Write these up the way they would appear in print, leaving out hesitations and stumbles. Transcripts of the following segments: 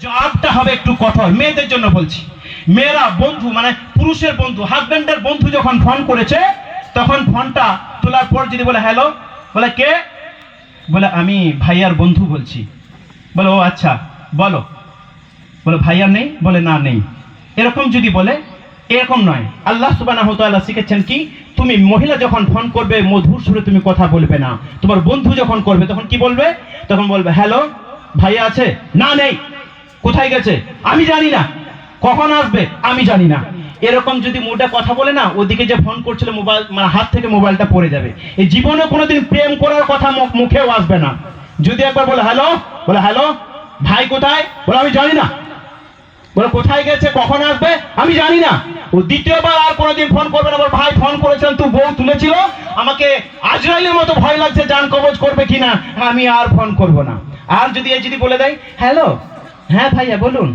জবাবটা হবে একটু কঠোর। মেয়েদের জন্য বলছি, মেয়েরা বন্ধু মানে পুরুষের বন্ধু, হাজবেন্ডের বন্ধু যখন ফোন করেছে, তখন ফোনটা তোলার পর যদি বলে হ্যালো, বলে কে, বলে আমি ভাইয়ার বন্ধু বলছি, বলে ও আচ্ছা বলো, বলে ভাইয়ার নেই, বলে না নেই, এরকম যদি বলে, এরকম নয়। আল্লাহ সুবহানাহু ওয়া তাআলা শিখেছেন কি, তুমি মহিলা যখন ফোন করবে মধুর সুরে তুমি কথা বলবে না। তোমার বন্ধু যখন করবে তখন কি বলবে, তখন বলবে হ্যালো ভাইয়া আছে, না নেই, কোথায় গেছে আমি জানি না, কখন আসবে আমি জানি না। এরকম যদি মুডে কথা বলে না, ওদিকে যে ফোন করছিল মোবাইল মানে হাত থেকে মোবাইলটা পড়ে যাবে। এই জীবনে কোনোদিন প্রেম করার কথা মুখেও আসবে না। যদি একবার বলে হ্যালো, বলে হ্যালো ভাই কোথায়, বলে আমি জানি না, বলে কোথায় গেছে কখন আসবে আমি জানি না। ও দ্বিতীয়বার আর কোনোদিন ফোন করবে না। বলে ভাই ফোন করেছিলেন তুই বউ তুলেছিল, আমাকে আজরাইলের মতো ভয় লাগছে, জান কবজ করবে কিনা, আমি আর ফোন করব না। আর যদি এই যদি বলে দেয় হ্যালো, হ্যাঁ ভাইয়া বলুন,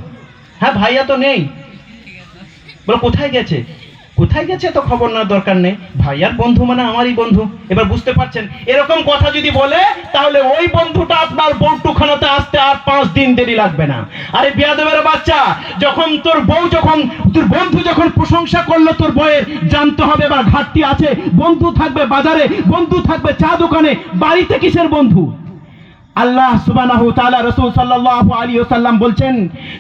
হ্যাঁ ভাইয়া তো নেই, বলে কোথায় গেছে, কোথায় গেছে তো খবর নেওয়ার দরকার নেই, ভাইয়ার বন্ধু মানে আমারই বন্ধু। এবার বুঝতে পারছেন, এরকম কথা যদি বলে তাহলে ওই বন্ধুটা আপনার বউটুখানাতে আসতে আর 5 দিন দেরি লাগবে না। আরে বিয়াদবের বাচ্চা, যখন তোর বউ যখন তোর বন্ধু যখন প্রশংসা করলো তোর বউয়ের, জানতে হবে বা ঘাটতি আছে। বন্ধু থাকবে বাজারে, বন্ধু থাকবে চা দোকানে, বাড়িতে কিসের বন্ধু? আল্লাহ সুবহানাহু ওয়া তাআলা রাসূল সাল্লাল্লাহু আলাইহি ওয়াসাল্লাম বলছেন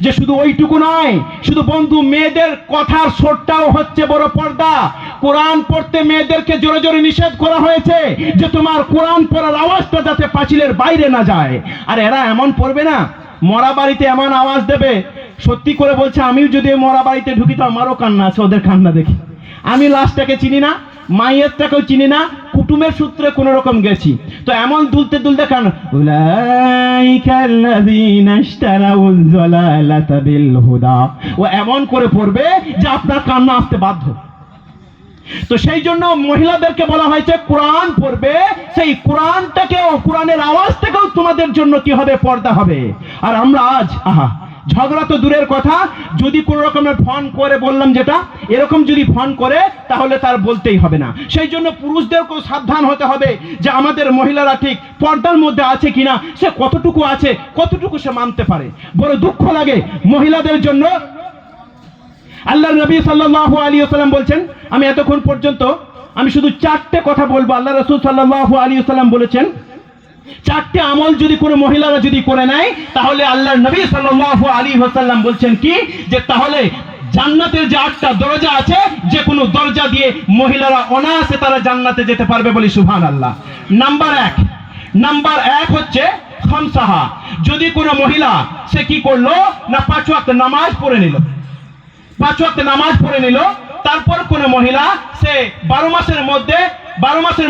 যে শুধু ওইটুকু নয়, শুধু বন্ধু, মেয়েদের কথার সুরটাও হচ্ছে বড় পর্দা। কোরআন পড়তে মেয়েদেরকে জোরে জোরে নিষেধ করা হয়েছে যে তোমার কোরআন পড়ার আওয়াজটা যাতে পাঁচিলের বাইরে না যায়। আর এরা এমন পড়বে না, মরা বাড়িতে এমন আওয়াজ দেবে, সত্যি করে বলছে আমিও যদি মরা বাড়িতে ঢুকি তো আমারও কান্না আছে, ওদের কান্না দেখি। আমি লাশটাকে চিনি না, মাইয়াতটাকেও চিনি না, কুটুমের সূত্রে কোন রকম গেছি, তো এমন দুলতে দুলতে কান, উলাইকাল্লাযীনা ইশতারাউল যালালাতা বিল হুদা, ও এমন করে পড়বে যে আপনার কান্না আসতে বাধ্য। তো সেই জন্য মহিলাদেরকে বলা হয়েছে কোরআন পড়বে, সেই কোরআনটাকেও, কোরআনের আওয়াজটাকেও তোমাদের জন্য কি হবে, পর্দা হবে। আর আমরা আজ ঝগড়া তো দূরের কথা, যদি কোনো রকমের ফোন করে, বললাম যেটা এরকম যদি ফোন করে তাহলে তার বলতেই হবে না। সেই জন্য পুরুষদেরকেও সাবধান হতে হবে যে আমাদের মহিলারা ঠিক পর্দার মধ্যে আছে কিনা, সে কতটুকু আছে, কতটুকু সে মানতে পারে। বড় দুঃখ লাগে মহিলাদের জন্য। আল্লাহর নবী সাল্লাল্লাহু আলাইহি ওয়াসাল্লাম বলছেন, আমি এতক্ষণ পর্যন্ত আমি শুধু 4টে কথা বলবো। আল্লাহ রাসূল সাল্লাল্লাহু আলাইহি ওয়াসাল্লাম বলেছেন 4টে আমল যদি কোনো মহিলারা যদি করে নেয়, তাহলে আল্লাহর নবী সাল্লাল্লাহু আলাইহি ওয়াসাল্লাম বলছেন কি, যে তাহলে জান্নাতের যে 8টা দরজা আছে, যে কোনো দরজা দিয়ে মহিলারা অনায়াসে তারা জান্নাতে যেতে পারবে, বলি সুবহানাল্লাহ। নাম্বার 1 হচ্ছে খামসাহা। যদি কোনো মহিলা সে কি করলো না, 5 ওয়াক্ত নামাজ পড়ে নিল, 5 ওয়াক্ত নামাজ পড়ে নিল, তারপর কোন মহিলা সে 12 মাসের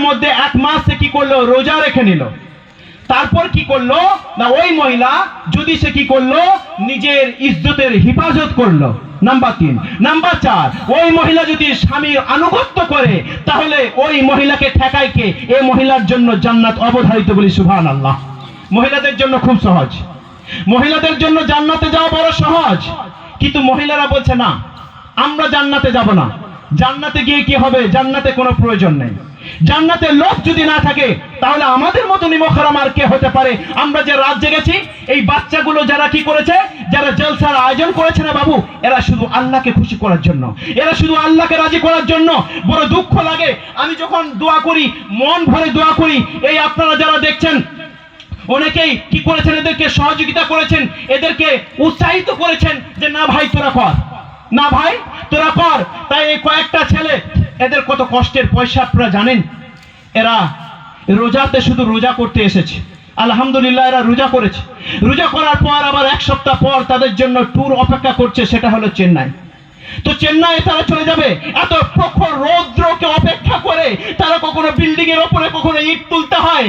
মধ্যে 1 মাস সে কি করলো, রোজা রেখে নিল, তারপর কি করলো না, ওই মহিলা যদি সে কি করলো, নিজের ইজ্জতের হিফাজত করলো। নাম্বার 3। নাম্বার 4, ওই মহিলা যদি স্বামীর আনুগত্য করে, তাহলে ওই মহিলাকে ঠেকায় কে, এই মহিলার জন্য জান্নাত অবধারিত, বলি সুবহানাল্লাহ। মহিলাদের জন্য খুব সহজ, মহিলাদের জন্য জান্নাতে যাওয়া বড় সহজ। কিন্তু মহিলারা বলছে না, আমরা জান্নাতে যাব না। জান্নাতে গিয়ে কি হবে, জান্নাতে কোনো প্রয়োজন নেই। জান্নাতের লোক যদি না থাকে, তাহলে আমাদের মতো নিমখরাম আর কে হতে পারে? আমরা যে রাত জেগেছি, এই বাচ্চাগুলো যারা কি করেছে, যারা জলসার আয়োজন করেছে না বাবু, এরা শুধু আল্লাহকে খুশি করার জন্য, এরা শুধু আল্লাহকে রাজি করার জন্য। বড় দুঃখ লাগে, আমি যখন দোয়া করি, মন ভরে দোয়া করি, এই আপনারা যারা দেখছেন অনেকেই কি করেছেন, এদেরকে সহযোগিতা করেছেন, এদেরকে উৎসাহিত করেছেন যে না ভাই তোরা কর, না ভাই তোরা কর। তাই এই কয়েকটা ছেলে, এদের কত কষ্টের পয়সা আপনারা জানেন। এরা রোজাতে শুধু রোজা করতে এসেছে, আলহামদুলিল্লাহ এরা রোজা করেছে। রোজা করার পর আবার 1 সপ্তাহ পর তাদের জন্য ট্যুর অপেক্ষা করছে, সেটা হলো চেন্নাই। তো চেন্নাই তারা চলে যাবে, এত প্রখর রৌদ্রকে অপেক্ষা করে তারা কখনো বিল্ডিং এর উপরে কখনো ইট তুলতে হয়,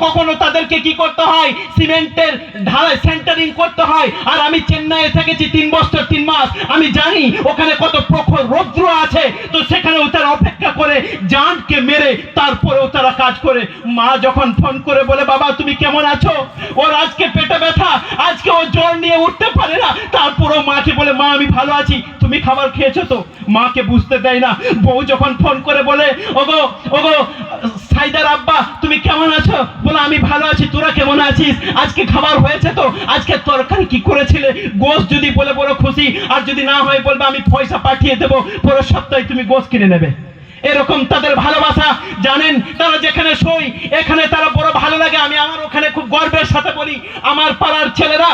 কখনো তাদেরকে কি করতে হয়, সিমেন্টের ঢালাই সেন্টারিং করতে হয়। আর আমি চেন্নাইয়ে থেকেছি 3 বছর 3 মাস, আমি জানি ওখানে কত প্রখর রৌদ্র আছে। তো সেখানেও তারা অপেক্ষা করে জানকে মেরে তারপরেও তারা কাজ করে। মা যখন ফোন করে বলে বাবা তুমি কেমন আছো, ওর আজকে পেটে ব্যথা, আজকে ও জ্বর নিয়ে উঠতে পারে না, তারপরেও মাকে বলে মা আমি ভালো আছি, তুমি খাবার খাবার খেয়েছো তো? মাকে বুঝতে দেয় না। বউ যখন ফোন করে বলে, ওগো ওগো সাইদার আব্বা তুমি কেমন আছো? বলে আমি ভালো আছি, তোরা কেমন আছিস? আজকে খাবার হয়েছে তো? আজকে তরকারি কি করেছিলে? গোশত যদি বলে বড় খুশি, আর যদি না হয় বলবে আমি পয়সা পাঠিয়ে দেবো, পরের সপ্তাহে তুমি গোশত কিনে নেবে। এরকম তাদের ভালোবাসা। জানেন তারা যেখানে সই এখানে তারা বড় ভালো লাগে। আমি আমার ওখানে খুব গর্বের সাথে বলি, আমার পাড়ার ছেলেরা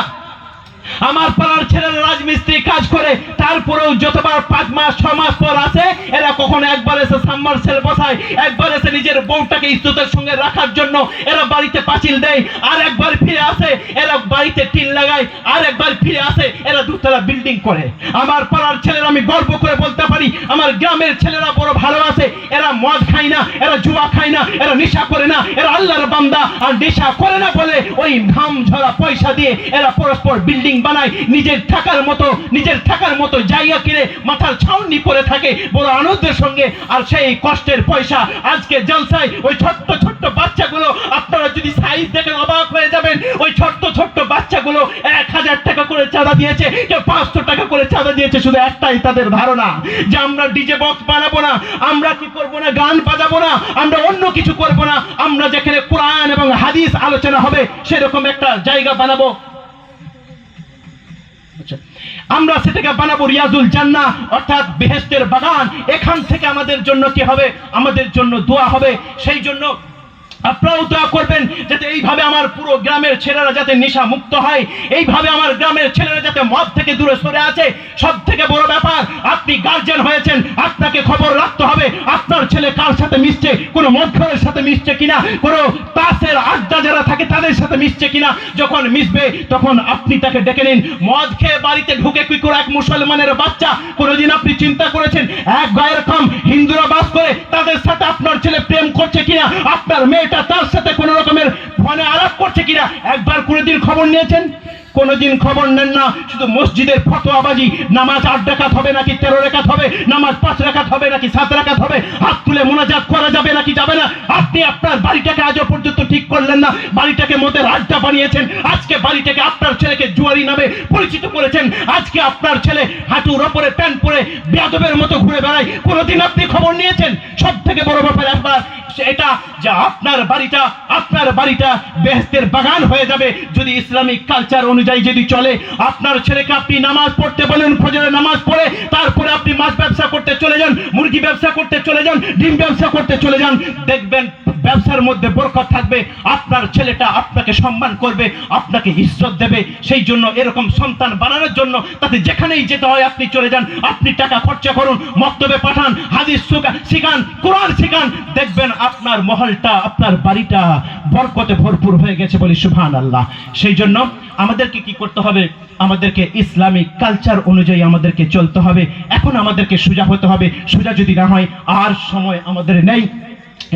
রাজমিস্ত্রি কাজ করে, তারপরেও যতবার 5 মাস 6 মাস পর আসে, এরা কখনো একবার এসে সাবমার্সেল বসায়, একবার এসে নিজের বউটাকে ইজ্জতের সঙ্গে রাখার জন্য এরা বাড়িতে পাঁচিল দেয়, আর একবার ফিরে আসে এরা বাড়িতে টিন লাগায়, আর একবার ফিরে আসে এরা দুতলা বিল্ডিং করে। আমার পাড়ার ছেলেরা আমি গর্ব করে বলতে পারি, আমার গ্রামের ছেলেরা বড় ভালোবাসে। এরা মদ খায় না, এরা জুয়া খায় না, এরা নেশা করে না, এরা আল্লাহর বান্দা। আর নেশা করে না বলে ওই ঘাম ঝরা পয়সা দিয়ে এরা পরস্পর বিল্ডিং বানায়, নিজের থাকার মতো জায়গা কিনে মাথার ছাউনি করে থাকে বড় আনন্দের সঙ্গে। আর সেই কষ্টের পয়সা আজকে জলসায় ওই ছোট্ট ছোট্ট বাচ্চাগুলো, আপনারা যদি সাইজ দেখেন অবাক হয়ে যাবেন। ওই ছোট্ট ছোট্ট বাচ্চাগুলো 1000 টাকা করে চাঁদা দিয়েছে, কেউ 500 টাকা করে চাঁদা দিয়েছে। শুধু একটাই তাদের ধারণা যে আমরা ডিজে বক্স বানাবো না, আমরা কি করবো না, গান বাজাবো না, আমরা অন্য কিছু করবো না, আমরা যেখানে কোরআন এবং হাদিস আলোচনা হবে সেরকম একটা জায়গা বানাবো। আমরা সেটাকে বানাবো রিয়াজুল জান্নাহ, অর্থাৎ বেহেশতের বাগান। এখান থেকে আমাদের জন্য কি হবে? আমাদের জন্য দোয়া হবে। সেই জন্য আপনারাও দোয়া করবেন যাতে এইভাবে আমার পুরো গ্রামের ছেলেরা যাতে নেশা মুক্ত হয়, এইভাবে আমার গ্রামের ছেলেরা যাতে মদ থেকে দূরে সরে আছে। সব থেকে বড় ব্যাপার, আপনি গার্জিয়ান হয়েছেন, আপনাকে খবর রাখতে হবে আপনার ছেলে কার সাথে মিশছে, কোনো মদখোরের সাথে মিশছে কিনা, কোনো তাসের আড্ডা যারা থাকে তাদের সাথে মিশছে কিনা। যখন মিশবে তখন আপনি তাকে ডেকে নিন। মদ খেয়ে বাড়িতে ঢুকে কি করে এক মুসলমানের বাচ্চা, কোনোদিন আপনি চিন্তা করেছেন এক গায়ের কম হিন্দুরা বাস করে তাদের সাথে আপনার ছেলে প্রেম করছে কিনা, আপনার মেয়ে তার সাথে কোন রকমের ফোনে আলাপ করছে কিনা একবার কোনদিন খবর নিয়েছেন? কোনদিন খবর নেন না। শুধু মসজিদের ফতোয়াবাজি, নামাজ 8 রাকাত হবে নাকি 13 রাকাত হবে, নামাজ 5 রাকাত হবে নাকি 7 রাকাত হবে, হাত তুলে মোনাজাত করা যাবে নাকি যাবে না। আপনি আপনার বাড়িটাকে আজও পর্যন্ত ঠিক করলেন না, বাড়িটাকে মদের আড্ডা বানিয়েছেন। আজকে বাড়িটাকে আপনার ছেলেকে জুয়ারি নামে পরিচিত করেছেন। আজকে আপনার ছেলে হাঁটুর ওপরে প্যান্ট পরে বেয়াদবের মতো ঘুরে বেড়ায়। কোনদিন আপনি খবর নিয়েছেন? সব থেকে বড় ব্যাপার একবার এটা যে আপনার বাড়িটা বেহেশতের বাগান হয়ে যাবে যদি ইসলামিক কালচার অনুযায়ী যদি চলে। আপনার ছেলেকে আপনি নামাজ পড়তে বলেন, ফজরের নামাজ পড়ে তারপরে আপনি মাছ ব্যবসা করতে চলে যান, মুরগি ব্যবসা করতে চলে যান, ডিম ব্যবসা করতে চলে যান, দেখবেন ব্যবসার মধ্যে বরকত থাকবে। আপনার ছেলেটা আপনাকে সম্মান করবে, আপনাকে ইজ্জত দেবে। সেই জন্য এরকম সন্তান বানানোর জন্য তাতে যেখানেই যেতে হয় আপনি চলে যান, আপনি টাকা খরচা করুন, মক্তবে পাঠান, হাদিস শিখান, কোরআন শিখান, দেখবেন আপনার মহলটা, আপনার বাড়িটা বরকতে ভরপুর হয়ে গেছে বলি সুবহানাল্লাহ। সেই জন্য আমাদেরকে কি করতে হবে? আমাদেরকে ইসলামিক কালচার অনুযায়ী আমাদেরকে চলতে হবে। এখন আমাদেরকে সোজা হতে হবে। সোজা যদি না হয় আর সময় আমাদের নেই।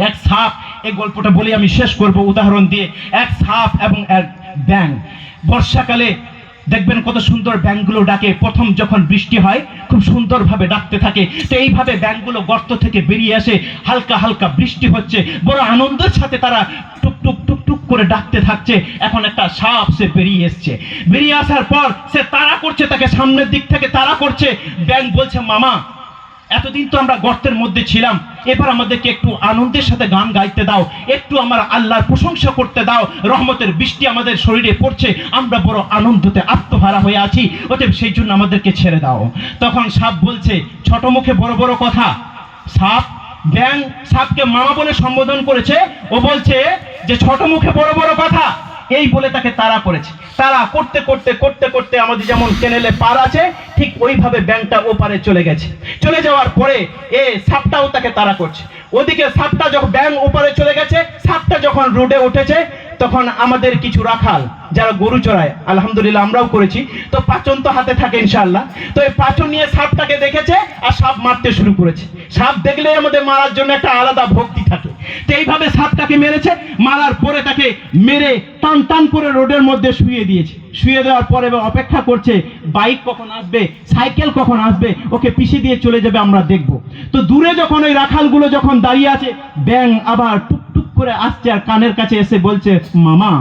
এক সাপ, এই গল্পটা বলে আমি শেষ করব উদাহরণ দিয়ে। এক সাপ এবং এক ব্যাঙ। বর্ষাকালে দেখবেন কত সুন্দর ব্যাঙগুলো ডাকে। প্রথম যখন বৃষ্টি হয় খুব সুন্দরভাবে ডাকতে থাকে। তো এইভাবে ব্যাঙগুলো গর্ত থেকে বেরিয়ে আসে, হালকা হালকা বৃষ্টি হচ্ছে, বড় আনন্দের সাথে তারা টুকটুক টুকটুক করে ডাকতে থাকছে। এখন একটা সাপ সে বেরিয়ে এসছে। বেরিয়ে আসার পর সে তাড়া করছে, তাকে সামনের দিক থেকে তাড়া করছে। ব্যাঙ বলছে, মামা এতদিন তো আমরা গর্তের মধ্যে ছিলাম, এবার আমাদেরকে একটু আনন্দের সাথে গান গাইতে দাও, একটু আমার আল্লাহর প্রশংসা করতে দাও। রহমতের বৃষ্টি আমাদের শরীরে পড়ছে, আমরা বড় আনন্দতে আত্মহারা হয়ে আছি, অতএব সেই জন্য আমাদেরকে ছেড়ে দাও। তখন সাপ বলছে, ছোট মুখে বড় বড় কথা। ব্যাঙ সাপকে মামা বলে সম্বোধন করেছে। ও বলছে যে ছোট মুখে বড় বড় কথা, এই বলে তাকে তাড়া করেছে। তাড়া করতে করতে করতে করতে আমাদের যেমন কেনেলে পার আছে, ঠিক ওইভাবে ব্যাঙটা ওপারে চলে গেছে। চলে যাওয়ার পরে সাপটাও তাকে তাড়া করছে। ওদিকে সাপটা যখন ব্যাঙ ওপারে চলে গেছে, সাপটা যখন রোডে উঠেছে, তখন আমাদের কিছু রাখাল যারা গরু চড়ায়, আলহামদুলিল্লাহ আমরাও করেছি, তো পাচন তো হাতে থাকে ইনশাআল্লাহ, তো এই পাচন নিয়ে সাপটাকে দেখেছে আর সাপ মারতে শুরু করেছে। সাপ দেখলে আমাদের মারার জন্য একটা আলাদা ভক্তি থাকে। তো এইভাবে সাপটাকে মেরেছে, মারার পরে তাকে মেরে টান টান করে রোডের মধ্যে শুয়ে দিয়েছে। শুয়ে দেওয়ার পরে অপেক্ষা করছে বাইক কখন আসবে, সাইকেল কখন আসবে, ওকে পিছিয়ে দিয়ে চলে যাবে, আমরা দেখব। তো দূরে যখন ওই রাখালগুলো যখন দাঁড়িয়ে আছে, ব্যাঙ আবার টুকটুক করে আসছে আর কানের কাছে এসে বলছে, মামা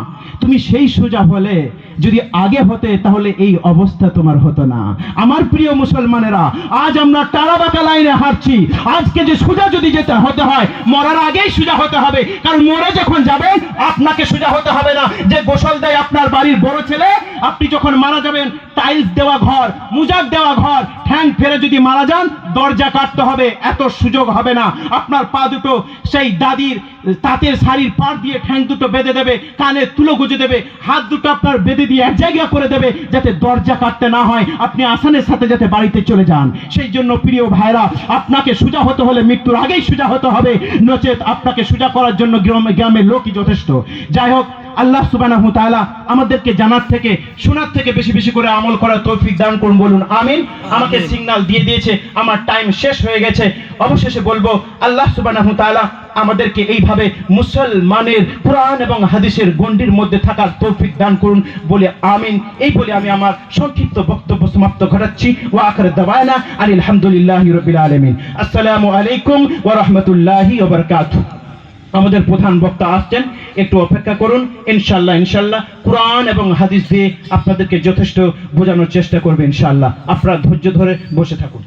তুমি সেই সোজা হলে যদি আগে হতে তাহলে এই অবস্থা তোমার হতো না। আমার প্রিয় মুসলমানেরা, আজ আমরা টাড়াবাঁকা লাইনে হাঁটছি। আজকে যে সোজা যদি যেতে হতে হয়, মরার আগেই সোজা হতে হবে, কারণ মরে যখন যাবেন আপনাকে সোজা হতে হবে না। যে গোসল দেয় আপনার বাড়ির বড় ছেলে, আপনি যখন মারা যাবেন টাইলস দেওয়া ঘর, মুজাক দেওয়া ঘর, ঠ্যাং ফেরে যদি মারা যান দরজা কাটতে হবে, এত সুযোগ হবে না। আপনার পা দুটো সেই দাদির তাঁতের শাড়ির পাড় দিয়ে ঠ্যাং দুটো বেঁধে দেবে, কানে তুলো গুজে দেবে, হাত দুটো আপনার বেঁধে দিয়ে এক জায়গা করে দেবে, যাতে দরজা কাটতে না হয়, আপনি আসানের সাথে যাতে বাড়িতে চলে যান। সেই জন্য প্রিয় ভাইরা, আপনাকে সোজা হতে হলে মৃত্যুর আগেই সোজা হতে হবে, নচেত আপনাকে সোজা করার জন্য গ্রামের লোকই যথেষ্ট। যাই হোক, আল্লাহ সুবহানাহু ওয়া তাআলা আমাদেরকে জানার থেকে শোনার থেকে বেশি বেশি করে আমল করার তৌফিক দান করুন, বলুন আমিন। আমাকে সিগন্যাল দিয়ে দিয়েছে, আমার টাইম শেষ হয়ে গেছে। অবশেষে বলবো, আল্লাহ সুবহানাহু ওয়া তাআলা আমাদেরকে এইভাবে মুসলমানের কোরআন এবং হাদিসের গণ্ডির মধ্যে থাকার তৌফিক দান করুন, বলে আমিন। এই বলে আমি আমার সংক্ষিপ্ত বক্তব্য সমাপ্ত ঘটাচ্ছি। ওয়া আখিরু দাওয়ানা আনিল হামদুলিল্লাহি রাব্বিল আলামিন। আসসালামু আলাইকুম ওয়া রাহমাতুল্লাহি ওয়া বারাকাতুহু। আমাদের প্রধান বক্তা আসছেন, একটু অপেক্ষা করুন। ইনশাআল্লাহ ইনশাআল্লাহ কোরআন এবং হাদিস দিয়ে আপনাদেরকে যথেষ্ট বোঝানোর চেষ্টা করবে ইনশাআল্লাহ। আপনারা ধৈর্য ধরে বসে থাকুন।